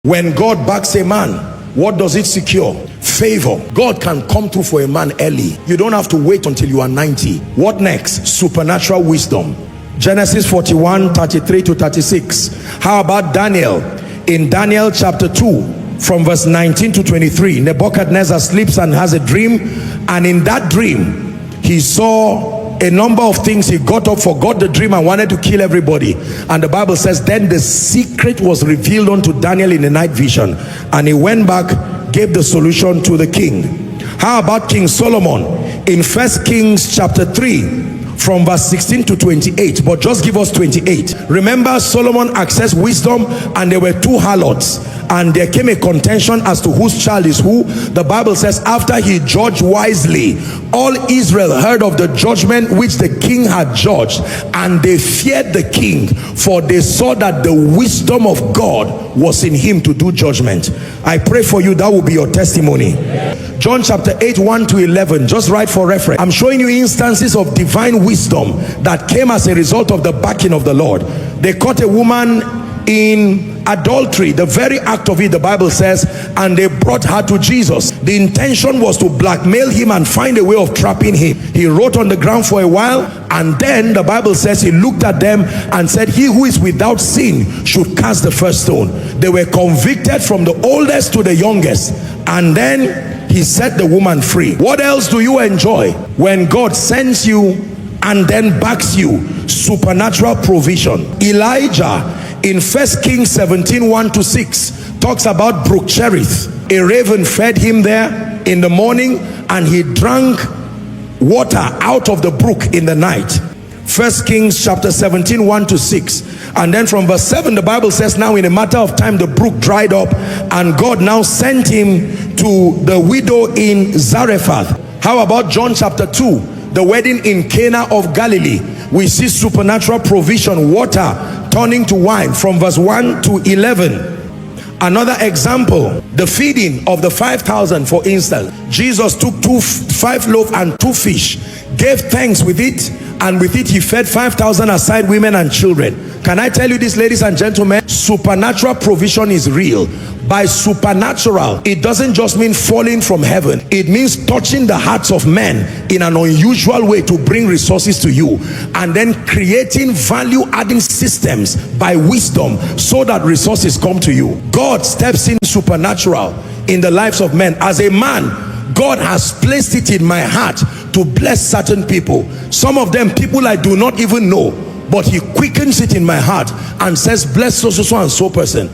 When God backs a man, what does it secure? Favor. God can come through for a man early. You don't have to wait until you are 90. What next? Supernatural wisdom. Genesis 41, 33 to 36. How about Daniel? In Daniel chapter 2, from verse 19 to 23, Nebuchadnezzar sleeps and has a dream, and in that dream he saw a number of things. He got up, forgot the dream, and wanted to kill everybody. And the Bible says, then the secret was revealed unto Daniel in the night vision, and he went back, gave the solution to the king. How about King Solomon? In 1 Kings chapter 3, from verse 16 to 28, but just give us 28. Remember, Solomon accessed wisdom, and there were two harlots, and there came a contention as to whose child is who. The Bible says, after he judged wisely, all Israel heard of the judgment which the king had judged, and they feared the king, for they saw that the wisdom of God was in him to do judgment. I pray for you that will be your testimony. John chapter 8, 1 to 11, just write for reference. I'm showing you instances of divine wisdom that came as a result of the backing of the Lord. They caught a woman in adultery, the very act of it, the Bible says, and they brought her to Jesus. The intention was to blackmail him and find a way of trapping him. He wrote on the ground for a while, and then the Bible says he looked at them and said, he who is without sin should cast the first stone. They were convicted from the oldest to the youngest, and then he set the woman free. What else do you enjoy when God sends you and then backs you? Supernatural provision. Elijah in 1 Kings 17, 1 to 6 talks about Brook Cherith. A raven fed him there in the morning, and he drank water out of the brook in the night. 1 Kings chapter 17, 1 to 6. And then from verse 7, the Bible says, now in a matter of time the brook dried up, and God now sent him to the widow in Zarephath. How about John chapter 2, the wedding in Cana of Galilee? We see supernatural provision, water turning to wine, from verse 1 to 11. Another example, the feeding of the 5,000, for instance. Jesus took 5 loaves and 2 fish, gave thanks with it, and with it he fed 5,000 aside women and children. Can I tell you this, ladies and gentlemen? Supernatural provision is real. By supernatural, it doesn't just mean falling from heaven. It means touching the hearts of men in an unusual way to bring resources to you, and then creating value-adding systems by wisdom so that resources come to you. God steps in supernatural in the lives of men. As a man, God has placed it in my heart to bless certain people. Some of them, people I do not even know, but he quickens it in my heart and says, bless so and so person.